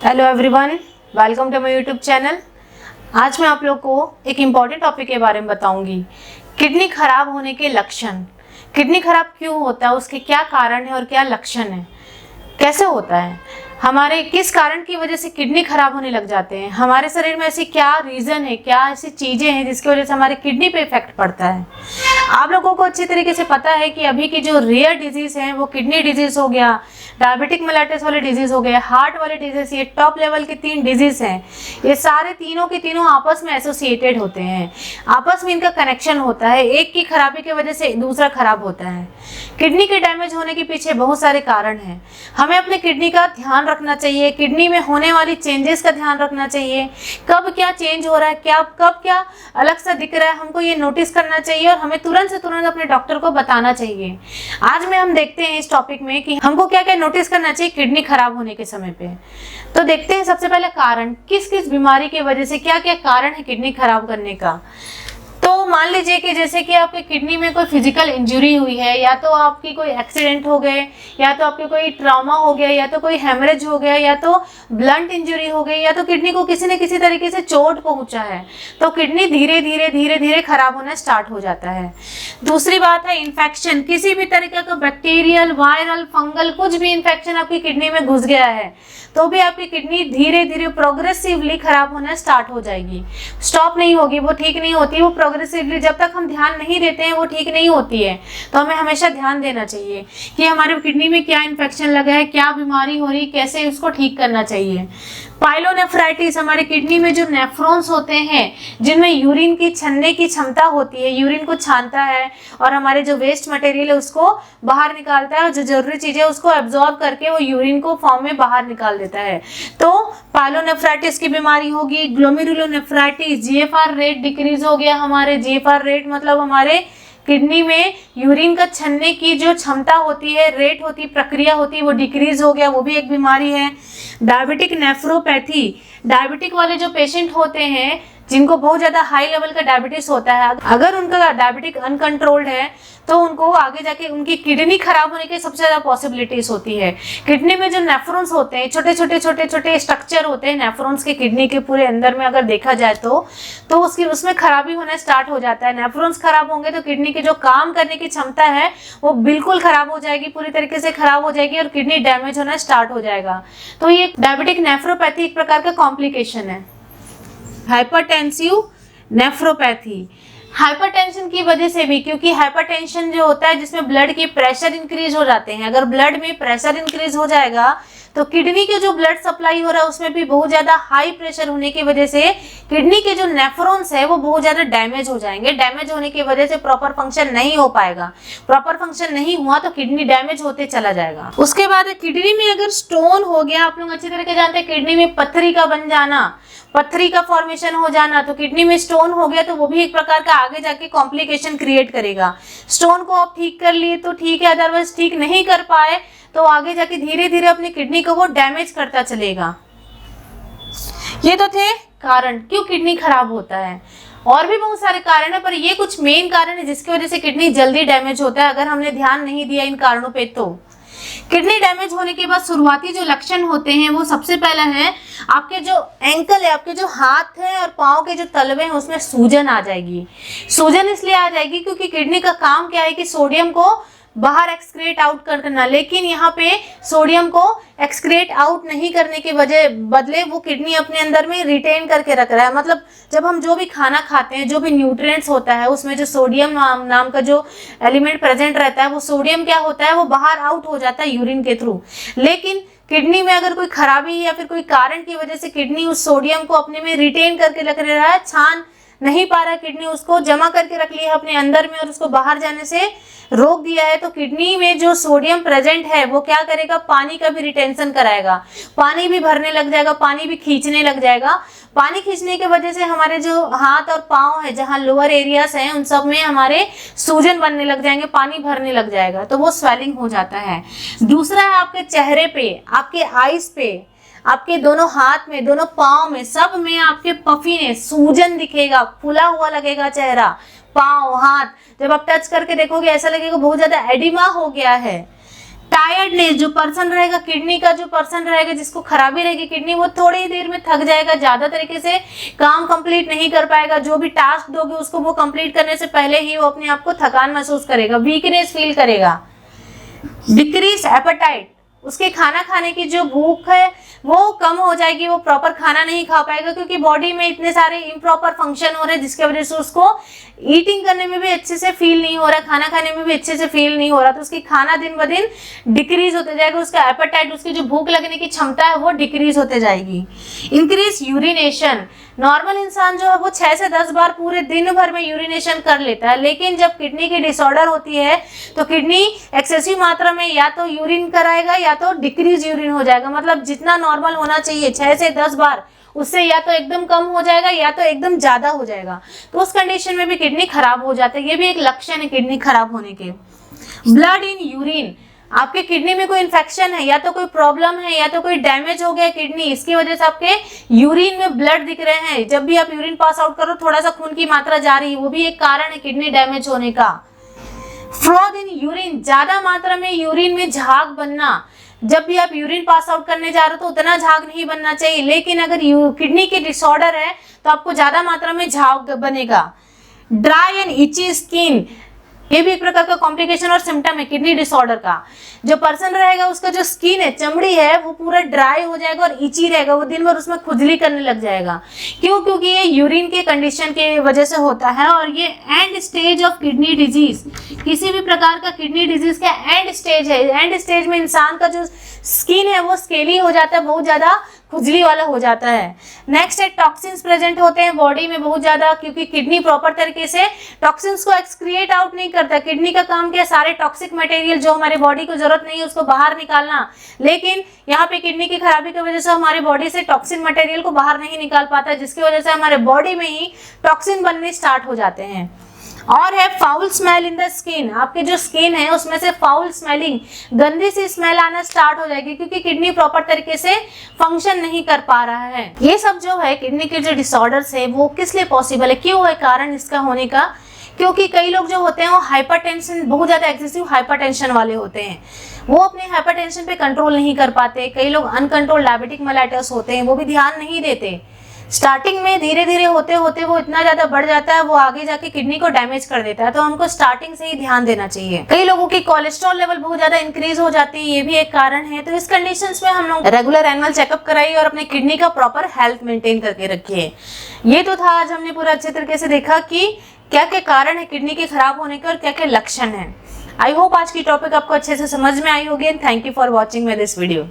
Hello everyone, welcome to my YouTube channel. आज मैं आप लोग को एक इम्पॉर्टेंट टॉपिक के बारे में बताऊंगी। किडनी खराब होने के लक्षण। किडनी खराब क्यों होता है, उसके क्या कारण है और क्या लक्षण है, कैसे होता है, हमारे किस कारण की वजह से किडनी खराब होने लग जाते हैं, हमारे शरीर में ऐसी क्या रीज़न है, क्या ऐसी चीज़ें हैं जिसकी वजह से हमारे किडनी पे इफेक्ट पड़ता है। आप लोगों को अच्छी तरीके से पता है कि अभी की जो रेयर डिजीज़ हैं वो किडनी डिजीज़ हो गया, डायबिटिक मेलाइटिस वाले डिजीज़ हो गए, हार्ट वाले डिजीज़, ये टॉप लेवल के 3 डिजीज़ हैं। ये सारे तीनों के तीनों आपस में एसोसिएटेड होते हैं, आपस में इनका कनेक्शन होता है, एक की खराबी की वजह से दूसरा खराब होता है। किडनी के डैमेज होने के पीछे बहुत सारे कारण हैं। हमें अपने किडनी का ध्यान रखना चाहिए, किडनी में होने वाली चेंजेस का ध्यान रखना चाहिए, कब क्या चेंज हो रहा है, कब क्या अलग सा दिख रहा है, हमको ये नोटिस करना चाहिए और हमें तुरंत से तुरंत अपने डॉक्टर को बताना चाहिए। आज में हम देखते हैं इस टॉपिक में कि हमको क्या क्या नोटिस करना चाहिए किडनी खराब होने के समय पे। तो देखते हैं सबसे पहले कारण, किस किस बीमारी की वजह से क्या क्या कारण है किडनी खराब करने का। तो मान लीजिए कि जैसे कि आपके किडनी में कोई फिजिकल इंजरी हुई है, या तो आपकी कोई एक्सीडेंट हो गए, या तो आपके कोई ट्रॉमा हो गया, या तो कोई हेमरेज हो गया, या तो ब्लंट इंजरी हो गई, या तो किडनी को किसी न किसी तरीके से चोट पहुंचा है, तो किडनी धीरे धीरे खराब होना स्टार्ट हो जाता है। दूसरी बात है इन्फेक्शन, किसी भी तरीके का बैक्टीरियल, वायरल, फंगल कुछ भी इन्फेक्शन आपकी किडनी में घुस गया है तो भी आपकी किडनी धीरे धीरे प्रोग्रेसिवली खराब होना स्टार्ट हो जाएगी। स्टॉप नहीं होगी, वो ठीक नहीं होती, वो प्रोग्रेसिवली जब तक हम ध्यान नहीं देते हैं वो ठीक नहीं होती है। तो हमें हमेशा ध्यान देना चाहिए कि हमारे किडनी में क्या इन्फेक्शन लगा है, क्या बीमारी हो रही, कैसे उसको ठीक करना चाहिए। पाइलोनेफ्राइटिस, हमारे किडनी में जो नेफ्रॉन्स होते हैं जिनमें यूरिन की छानने की क्षमता होती है, यूरिन को छानता है और हमारे जो वेस्ट मटेरियल है उसको बाहर निकालता है और जो जरूरी चीजें उसको एब्जॉर्ब करके वो यूरिन को फॉर्म में बाहर निकाल देता है। तो पाइलोनेफ्राइटिस की बीमारी होगी। ग्लोमेरुलोनेफ्राइटिस, जीएफआर रेट डिक्रीज हो गया, हमारे जीएफआर रेट मतलब हमारे किडनी में यूरिन का छन्ने की जो क्षमता होती है, रेट होती, प्रक्रिया होती, वो डिक्रीज हो गया, वो भी एक बीमारी है। डायबिटिक नेफ्रोपैथी, डायबिटिक वाले जो पेशेंट होते हैं जिनको बहुत ज़्यादा हाई लेवल का डायबिटीज होता है, अगर उनका डायबिटिक अनकंट्रोल्ड है तो उनको आगे जाके उनकी किडनी खराब होने की सबसे ज़्यादा पॉसिबिलिटीज होती है। किडनी में जो नेफ्रॉन्स होते हैं, छोटे छोटे स्ट्रक्चर होते हैं नेफ्रॉन्स के किडनी के पूरे अंदर में अगर देखा जाए तो उसमें खराबी होना स्टार्ट हो जाता है। नेफ्रॉन्स खराब होंगे तो किडनी की जो काम करने की क्षमता है वो बिल्कुल खराब हो जाएगी, पूरी तरीके से खराब हो जाएगी और किडनी डैमेज होना स्टार्ट हो जाएगा। तो ये डायबिटिक नेफ्रोपैथी एक प्रकार का कॉम्प्लिकेशन है। हाइपरटेंसिव नेफ्रोपैथी, हाइपरटेंशन की वजह से भी, क्योंकि हाइपरटेंशन जो होता है जिसमें ब्लड की प्रेशर इंक्रीज हो जाते हैं, अगर ब्लड में प्रेशर इंक्रीज हो जाएगा तो किडनी के जो ब्लड सप्लाई हो रहा है उसमें भी बहुत ज्यादा हाई प्रेशर होने की वजह से किडनी के जो नेफ्रॉन्स है वो बहुत ज्यादा डैमेज हो जाएंगे। डैमेज होने की वजह से प्रॉपर फंक्शन नहीं हो पाएगा, प्रॉपर फंक्शन नहीं हुआ तो किडनी डैमेज होते चला जाएगा। उसके बाद किडनी में अगर स्टोन हो गया, आप लोग अच्छी तरह से जानते हैं किडनी में पत्थरी का बन जाना, पत्थरी का फॉर्मेशन हो जाना, तो किडनी में स्टोन हो गया तो वो भी एक प्रकार का आगे जाके कॉम्प्लिकेशन क्रिएट करेगा। स्टोन को आप ठीक कर लिए तो ठीक है, अदरवाइज ठीक नहीं कर पाए तो आगे जाके धीरे धीरे अपनी किडनी को वो डैमेज करता चलेगा। ये तो थे कारण क्यों किडनी खराब होता है। और भी बहुत सारे कारण है पर ये कुछ मेन कारण है जिसकी वजह से किडनी जल्दी डैमेज होता है अगर हमने ध्यान नहीं दिया इन कारणों पे। तो किडनी डैमेज होने के बाद शुरुआती जो लक्षण होते हैं वो सबसे पहला है आपके जो एंकल है, आपके जो हाथ है और पाँव के जो तलवे हैं उसमें सूजन आ जाएगी। सूजन इसलिए आ जाएगी क्योंकि किडनी का काम क्या है कि सोडियम को बाहर एक्सक्रीट आउट करना, लेकिन यहाँ पे सोडियम को एक्सक्रीट आउट नहीं करने के बदले वो किडनी अपने अंदर में रिटेन करके रख रहा है। मतलब जब हम जो भी खाना खाते हैं, जो भी न्यूट्रिएंट्स होता है उसमें जो सोडियम नाम का जो एलिमेंट प्रेजेंट रहता है, वो सोडियम क्या होता है वो बाहर आउट हो जाता है यूरिन के थ्रू। लेकिन किडनी में अगर कोई खराबी या फिर कोई कारण की वजह से किडनी उस सोडियम को अपने में रिटेन करके रख रहा है, छान नहीं पा रहा है, किडनी उसको जमा करके रख लिया है अपने अंदर में और उसको बाहर जाने से रोक दिया है, तो किडनी में जो सोडियम प्रेजेंट है वो क्या करेगा, पानी का भी रिटेंशन कराएगा, पानी भी भरने लग जाएगा, पानी भी खींचने लग जाएगा। पानी खींचने की वजह से हमारे जो हाथ और पाँव है, जहाँ लोअर एरियाज हैं, उन सब में हमारे सूजन बनने लग जाएंगे, पानी भरने लग जाएगा, तो वो स्वेलिंग हो जाता है। दूसरा है आपके चेहरे पे, आपके आईज पे, आपके दोनों हाथ में, दोनों पाँव में, सब में आपके पफीनेस, सूजन दिखेगा, फूला हुआ लगेगा चेहरा, पाँव, हाथ। जब आप टच करके देखोगे ऐसा लगेगा बहुत ज्यादा एडिमा हो गया है। टायर्डनेस, जो पर्सन रहेगा किडनी का जो पर्सन रहेगा जिसको खराबी रहेगी किडनी, वो थोड़ी ही देर में थक जाएगा, ज्यादा तरीके से काम कंप्लीट नहीं कर पाएगा, जो भी टास्क दोगे उसको वो कंप्लीट करने से पहले ही वो अपने आप को थकान महसूस करेगा, वीकनेस फील करेगा। डिक्रीज एपेटाइट, उसके खाना खाने की जो भूख है वो कम हो जाएगी, वो प्रॉपर खाना नहीं खा पाएगा क्योंकि बॉडी में इतने सारे इम्प्रॉपर फंक्शन हो रहे हैं जिसकी वजह से उसको ईटिंग करने में भी अच्छे से फील नहीं हो रहा, खाना खाने में भी अच्छे से फील नहीं हो रहा, तो उसकी खाना दिन ब दिन डिक्रीज होते जाएगा, उसका एपेटाइट, उसकी जो भूख लगने की क्षमता है वो डिक्रीज होते जाएगी। इंक्रीज यूरिनेशन, नॉर्मल इंसान जो है वो 6 से 10 बार पूरे दिन भर में यूरिनेशन कर लेता है, लेकिन जब किडनी की डिसऑर्डर होती है तो किडनी एक्सेसिव मात्रा में या तो यूरिन कराएगा या तो डिक्रीज यूरिन हो जाएगा, मतलब जितना नॉर्मल होना चाहिए 6 से 10 बार, उससे या तो एकदम कम हो जाएगा या तो एकदम ज्यादा हो जाएगा, तो उस कंडीशन में भी किडनी खराब हो जाता है। ये भी एक लक्षण है किडनी खराब होने के। ब्लड इन यूरिन, आपके किडनी में कोई इन्फेक्शन है या तो कोई प्रॉब्लम है या तो कोई डैमेज हो गया किडनी, इसकी वजह से आपके यूरिन में ब्लड दिख रहे हैं, जब भी आप यूरिन पास आउट करो थोड़ा सा खून की मात्रा जा रही है, वो भी एक कारण है किडनी डैमेज होने का। फ्रॉड इन यूरिन, ज्यादा मात्रा में यूरिन में झाग बनना, जब भी आप यूरिन पास आउट करने जा रहे हो तो उतना झाग नहीं बनना चाहिए, लेकिन अगर किडनी की डिसऑर्डर है तो आपको ज्यादा मात्रा में झाग बनेगा। ड्राई एंड इची स्किन, ये भी एक प्रकार का कॉम्प्लिकेशन और सिम्टम है किडनी डिसऑर्डर का। जो पर्सन रहेगा उसका जो स्किन है, चमड़ी है, वो पूरा ड्राई हो जाएगा और इची रहेगा, वो दिन भर उसमें खुजली करने लग जाएगा। क्यों? क्योंकि ये यूरिन के कंडीशन के वजह से होता है और ये and stage of kidney disease, किसी भी प्रकार का किडनी डिजीज का एंड स्टेज है। एंड स्टेज में इंसान का जो स्किन है वो स्केली हो जाता है, बहुत ज्यादा खुजली वाला हो जाता है। नेक्स्ट है टॉक्सिन्स प्रेजेंट होते हैं बॉडी में बहुत ज्यादा, क्योंकि किडनी प्रॉपर तरीके से टॉक्सिन्स को एक्सक्रिएट आउट नहीं करता। किडनी का काम क्या है? सारे टॉक्सिक मटेरियल जो हमारे बॉडी को जरूरत नहीं है उसको बाहर निकालना, लेकिन यहाँ पे किडनी की खराबी की वजह से हमारे बॉडी से टॉक्सिन मटेरियल को बाहर नहीं निकाल पाता, जिसकी वजह से हमारे बॉडी में ही टॉक्सिन बनने स्टार्ट हो जाते हैं। और है foul smell in the skin, आपके जो स्किन है उसमें से फाउल स्मेलिंग, गंदी सी स्मेल आना स्टार्ट हो जाएगी क्योंकि किडनी प्रॉपर तरीके से फंक्शन नहीं कर पा रहा है। ये सब जो है किडनी के जो डिसऑर्डर्स है वो किस लिए पॉसिबल है, क्यों है कारण इसका होने का? क्योंकि कई लोग जो होते हैं वो हाइपरटेंशन, बहुत ज्यादा एक्सेसिव हाइपरटेंशन वाले होते हैं, वो अपने हाइपरटेंशन पे कंट्रोल नहीं कर पाते। कई लोग अनकंट्रोल डायबिटिक मेलाइटस होते हैं, वो भी ध्यान नहीं देते। स्टार्टिंग में धीरे धीरे होते होते वो इतना ज्यादा बढ़ जाता है, वो आगे जाके किडनी को डैमेज कर देता है, तो हमको स्टार्टिंग से ही ध्यान देना चाहिए। कई लोगों की कोलेस्ट्रॉल लेवल बहुत ज्यादा इंक्रीज हो जाती है, ये भी एक कारण है। तो इस कंडीशंस में हम लोग रेगुलर एनुअल चेकअप कराइए और अपने किडनी का प्रॉपर हेल्थ मेंटेन करके रखिए। ये तो था, आज हमने पूरा अच्छे तरीके से देखा कि क्या क्या कारण है किडनी के खराब होने के और क्या क्या लक्षण है। आई होप आज की टॉपिक आपको अच्छे से समझ में आई होगी and thank you for watching my this video.